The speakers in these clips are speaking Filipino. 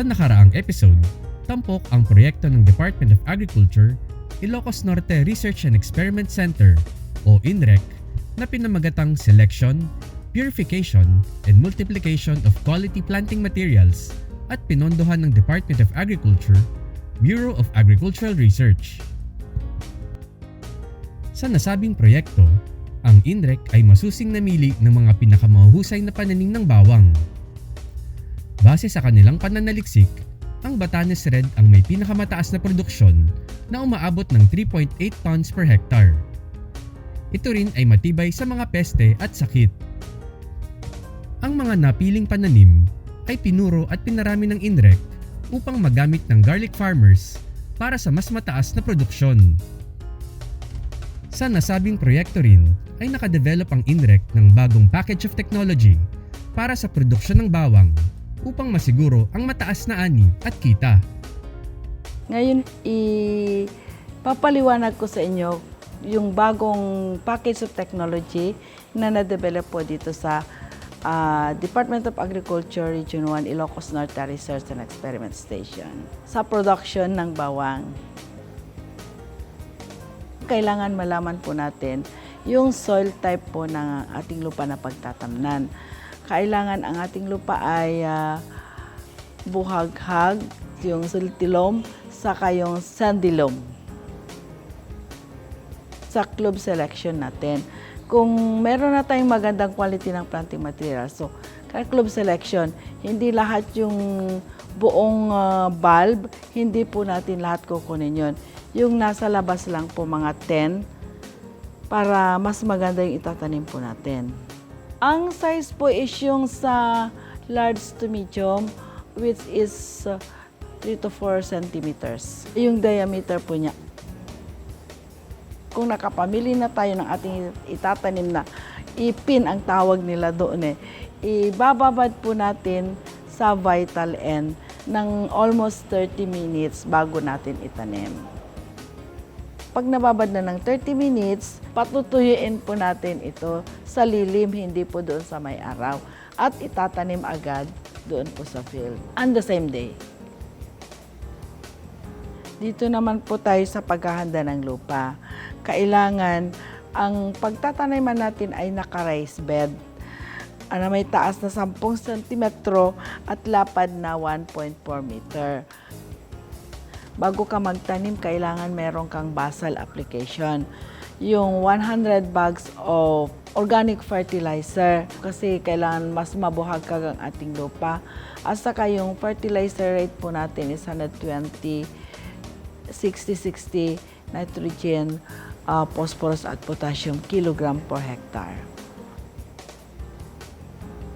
Sa nakaraang episode, tampok ang proyekto ng Department of Agriculture, Ilocos Norte Research and Experiment Center o INREC na pinamagatang Selection, Purification, and Multiplication of Quality Planting Materials at pinondohan ng Department of Agriculture, Bureau of Agricultural Research. Sa nasabing proyekto, ang INREC ay masusing namili ng mga pinakamahusay na pananim ng bawang. Base sa kanilang pananaliksik, ang Batanes Red ang may pinakamataas na produksyon na umaabot ng 3.8 tons per hectare. Ito rin ay matibay sa mga peste at sakit. Ang mga napiling pananim ay pinuro at pinarami ng INREC upang magamit ng garlic farmers para sa mas mataas na produksyon. Sa nasabing proyekto rin ay nakadevelop ang INREC ng bagong package of technology para sa produksyon ng bawang upang masiguro ang mataas na ani at kita. Ngayon, ipapaliwanag ko sa inyo yung bagong package of technology na na-develop po dito sa Department of Agriculture Region 1 Ilocos Norte Research and Experiment Station sa production ng bawang. Kailangan malaman po natin yung soil type po ng ating lupa na pagtatamnan. Kailangan ang ating lupa ay buhaghag, yung siltilom, saka yung sandy loam. Sa club selection natin. Kung meron na tayong magandang quality ng planting material, so club selection, hindi lahat yung buong bulb, hindi po natin lahat kukunin yun. Yung nasa labas lang po mga 10 para mas maganda yung itatanim po natin. Ang size po is yung sa large to medium, which is 3 to 4 centimeters. Yung diameter po niya. Kung nakapamili na tayo ng ating itatanim na ipin ang tawag nila doon ibababad po natin sa vital N ng almost 30 minutes bago natin itanim. Pag nababad na ng 30 minutes, patutuyuin po natin ito sa lilim, hindi po doon sa may araw. At itatanim agad doon po sa field. On the same day. Dito naman po tayo sa paghahanda ng lupa. Kailangan ang pagtataniman natin ay naka-raised bed na may taas na 10 cm at lapad na 1.4 meter. Bago ka magtanim, kailangan meron kang basal application. Yung 100 bags of organic fertilizer kasi kailangan mas mabuhaghag ang ating lupa. At saka yung fertilizer rate po natin is 120, 60-60 nitrogen, phosphorus at potassium kilogram per hectare.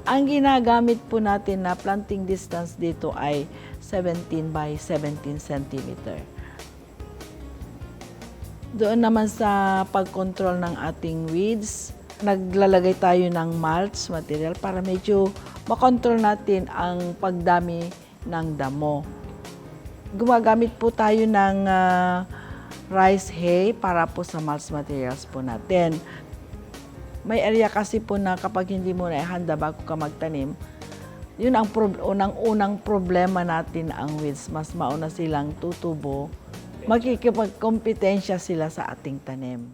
Ang ginagamit po natin na planting distance dito ay 17 by 17 centimeter. Doon naman sa pag-control ng ating weeds, naglalagay tayo ng mulch material para medyo makontrol natin ang pagdami ng damo. Gumagamit po tayo ng rice hay para po sa mulch materials po natin. May area kasi po na kapag hindi mo na ihanda bago ka magtanim, yun ang unang problema natin ang weeds. Mas mauna silang tutubo, makikipagkompetensya sila sa ating tanim.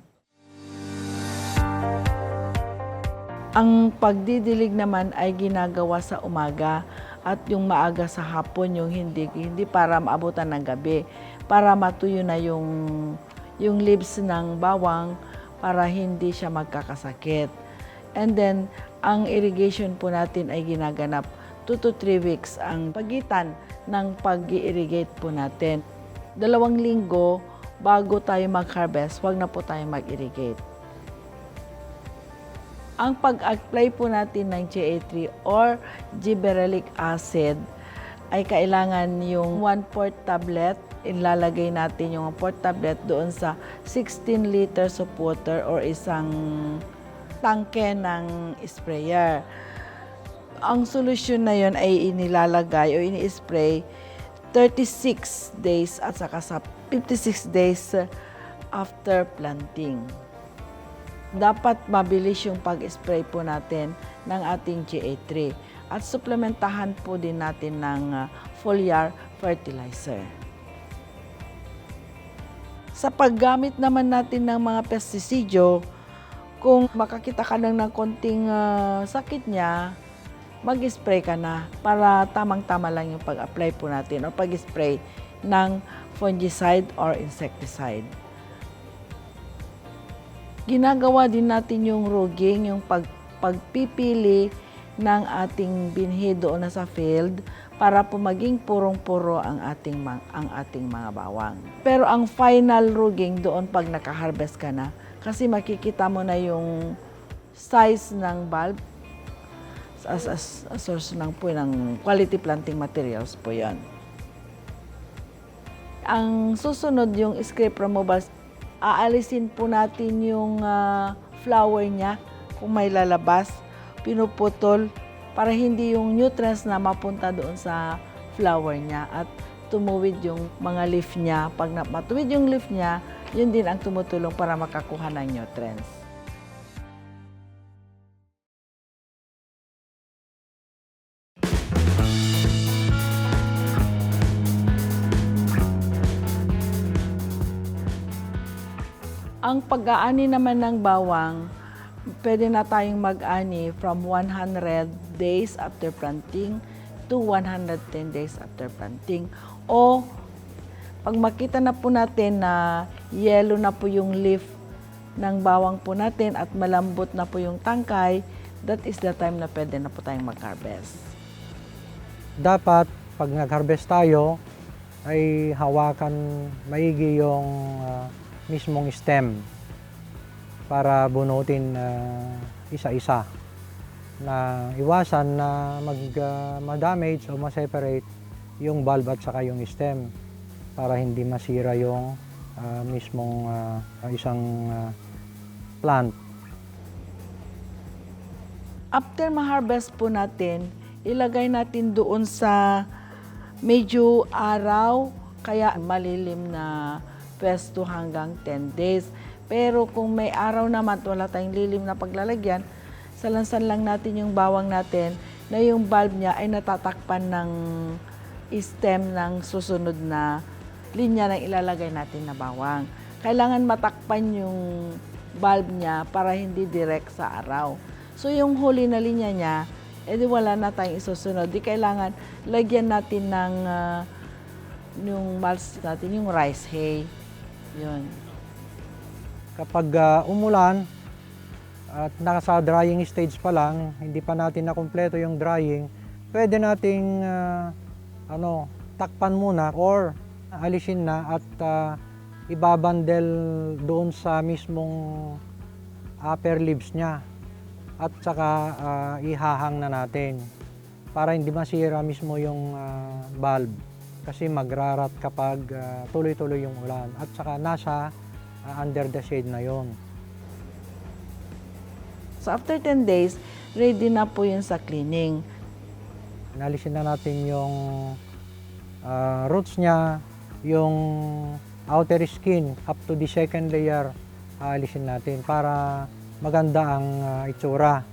Ang pagdidilig naman ay ginagawa sa umaga at yung maaga sa hapon, yung hindi para maabutan ng gabi, para matuyo na yung leaves ng bawang para hindi siya magkakasakit. And then, ang irrigation po natin ay ginaganap 2 to 3 weeks ang pagitan ng pag-irrigate po natin. 2 linggo bago tayo mag-harvest, huwag na po tayo mag-irrigate. Ang pag-apply po natin ng GA3 or gibberellic acid ay kailangan yung 1/4 tablet. Ilalagay natin yung 1/4 tablet doon sa 16 liters of water or isang tangke ng sprayer. Ang solusyon na yon ay inilalagay o ini-spray 36 days at saka sa 56 days after planting. Dapat mabilis yung pag-spray po natin ng ating GA3. at suplementahan po din natin ng foliar fertilizer. Sa paggamit naman natin ng mga pestisidyo, kung makakita ka ng konting sakit niya, mag-spray ka na para tamang-tama lang yung pag-apply po natin o pag-spray ng fungicide or insecticide. Ginagawa din natin yung rugging, yung pagpipili ng ating binhi doon na sa field para po maging purong-puro ang ating mga bawang. Pero ang final rugging doon pag naka-harvest ka na, kasi makikita mo na yung size ng bulb as source ng quality planting materials po yan. Ang susunod yung scrape removal, aalisin po natin yung flower niya kung may lalabas, pinuputol para hindi yung nutrients na mapunta doon sa flower niya at tumuwid yung mga leaf niya. Pag matuwid yung leaf niya, yun din ang tumutulong para makakuha ng nutrients. Ang pag-aani naman ng bawang, pwede na tayong mag-ani from 100 days after planting to 110 days after planting. O pag makita na po natin na yellow na po yung leaf ng bawang po natin at malambot na po yung tangkay, that is the time na pwede na po tayong mag-harvest. Dapat pag nag-harvest tayo ay hawakan maigi yung mismong stem para bunutin isa-isa na iwasan na ma-damage o ma-separate yung bulb at saka yung stem para hindi masira yung mismong isang plant. After ma-harvest po natin, ilagay natin doon sa medyo araw, kaya malilim na pwesto hanggang 10 days. Pero kung may araw naman, wala tayong lilim na paglalagyan, salansan lang natin yung bawang natin na yung bulb niya ay natatakpan ng stem ng susunod na linya ng ilalagay natin na bawang. Kailangan matakpan yung bulb niya para hindi direct sa araw. So yung huli na linya niya, edi wala na tayong isusunod. Di kailangan lagyan natin ng yung mulch natin, yung rice hay. Yun. Kapag umulan at nasa drying stage pa lang, hindi pa natin nakumpleto yung drying, pwede nating takpan muna or alisin na at ibabandel doon sa mismong upper leaves niya at saka ihahang na natin para hindi masira mismo yung bulb kasi magrarat kapag tuloy-tuloy yung ulan at saka nasa under the shade na yon. So after 10 days, ready na po yun sa cleaning. Inalisin na natin yung roots niya, yung outer skin up to the second layer, aalisin natin para maganda ang itsura.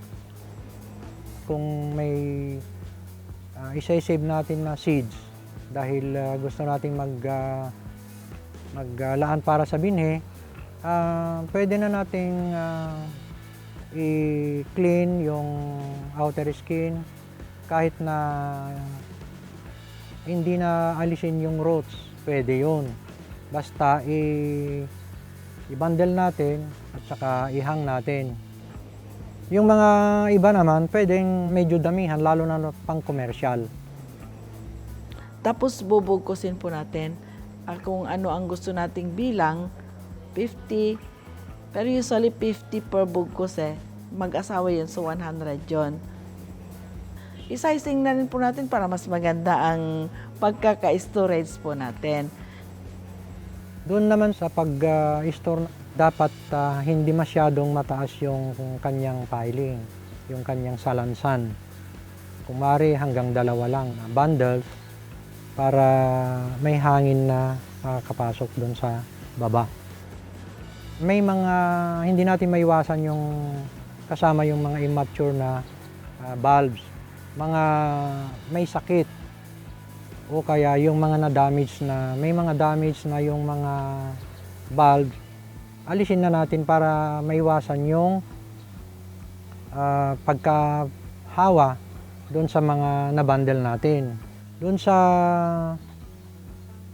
Kung may isa-save natin na seeds dahil gusto nating maglaan para sa binhi, pwede na nating i-clean yung outer skin kahit na hindi na alisin yung roots, pwede yun. Basta i-bundle natin at saka ihang natin. Yung mga iba naman, pwedeng medyo damihan, lalo na pang commercial. Tapos bubugkusin po natin kung ano ang gusto nating bilang, 50. Pero usually 50 per bugkos Mag-asawa yun, so 100 yun. I-sizing na rin po natin para mas maganda ang pagkaka-storage po natin. Doon naman sa pag-store, dapat hindi masyadong mataas yung kanyang piling, yung kanyang salansan. Kung maaari hanggang 2 lang bundles para may hangin na makakapasok doon sa baba. May mga hindi natin maiwasan yung kasama yung mga immature na bulbs. mga may sakit o kaya yung mga na-damage na, may mga damage na yung mga valve, alisin na natin para maiwasan yung pagkahawa doon sa mga na-bundle natin. Doon sa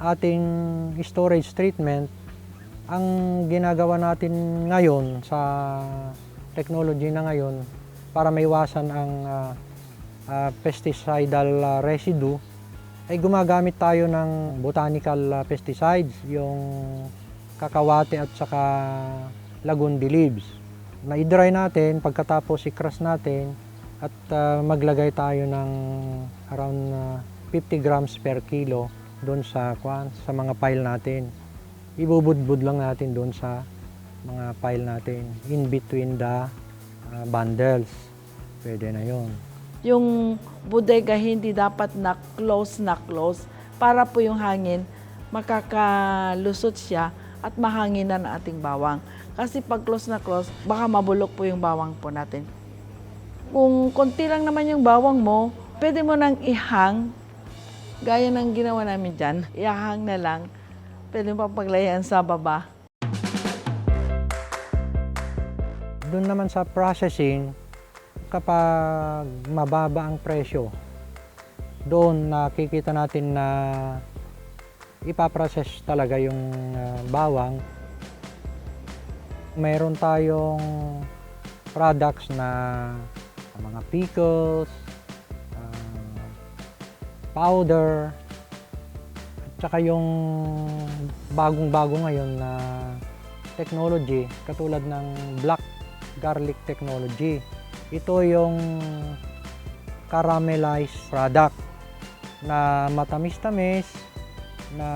ating storage treatment, ang ginagawa natin ngayon sa technology na ngayon para maiwasan ang pesticidal residue, ay gumagamit tayo ng botanical pesticides, yung kakawate at saka lagundi leaves. Na-dry natin, pagkatapos i-crush natin at maglagay tayo ng around 50 grams per kilo doon sa mga pile natin. Ibubudbud lang natin doon sa mga pile natin in between the bundles. Pwede na yon. Yung bodega hindi dapat na close para po yung hangin makakalusot siya at mahanginan ang ating bawang. Kasi pag close, baka mabulok po yung bawang po natin. Kung konti lang naman yung bawang mo, pwede mo nang ihang, gaya ng ginawa namin dyan. Ihang na lang, pwede mo paglayan sa baba. Doon naman sa processing, kapag mababa ang presyo, doon nakikita natin na ipaprocess talaga yung bawang. Mayroon tayong products na mga pickles, powder, at saka yung bagong-bago ngayon na technology katulad ng black garlic technology. Ito yung caramelized product na matamis-tamis, na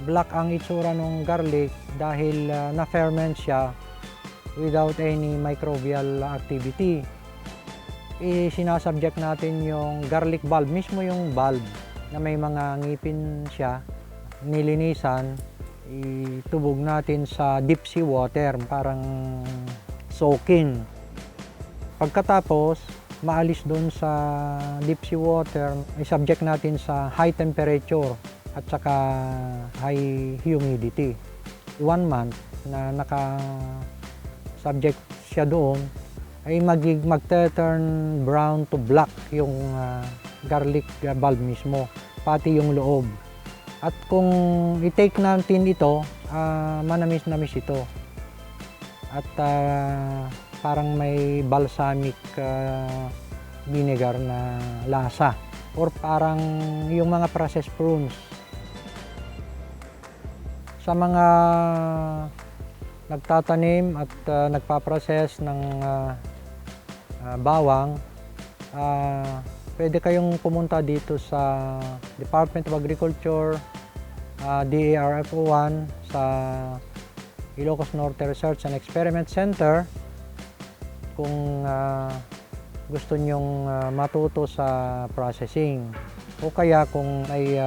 black ang itsura ng garlic dahil na-ferment siya without any microbial activity. Sinasubject natin yung garlic bulb, mismo yung bulb na may mga ngipin siya, nilinisan, itubog natin sa deep sea water, parang soaking. Pagkatapos, maalis doon sa deep sea water, i-subject natin sa high temperature at saka high humidity. 1 month na naka-subject siya doon, ay mag-turn brown to black yung garlic bulb mismo, pati yung loob. At kung i-take natin ito, manamis-namis ito. At parang may balsamic vinegar na lasa, or parang yung mga processed prunes. Sa mga nagtatanim at nagpaprocess ng bawang, pwede kayong pumunta dito sa Department of Agriculture, DARFO1 sa Ilocos Norte Research and Experiment Center kung gusto nyong matuto sa processing. O kaya kung may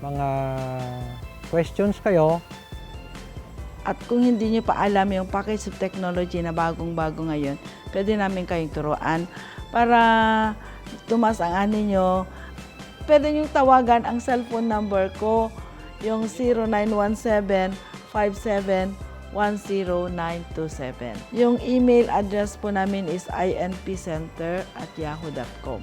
mga questions kayo. At kung hindi nyo pa alam yung package of technology na bagong-bago ngayon, pwede namin kayong turuan para tumas ang ani nyo. Pwede nyo tawagan ang cellphone number ko, yung 0917-57-10927. Yung email address po namin is inpcenter@yahoo.com.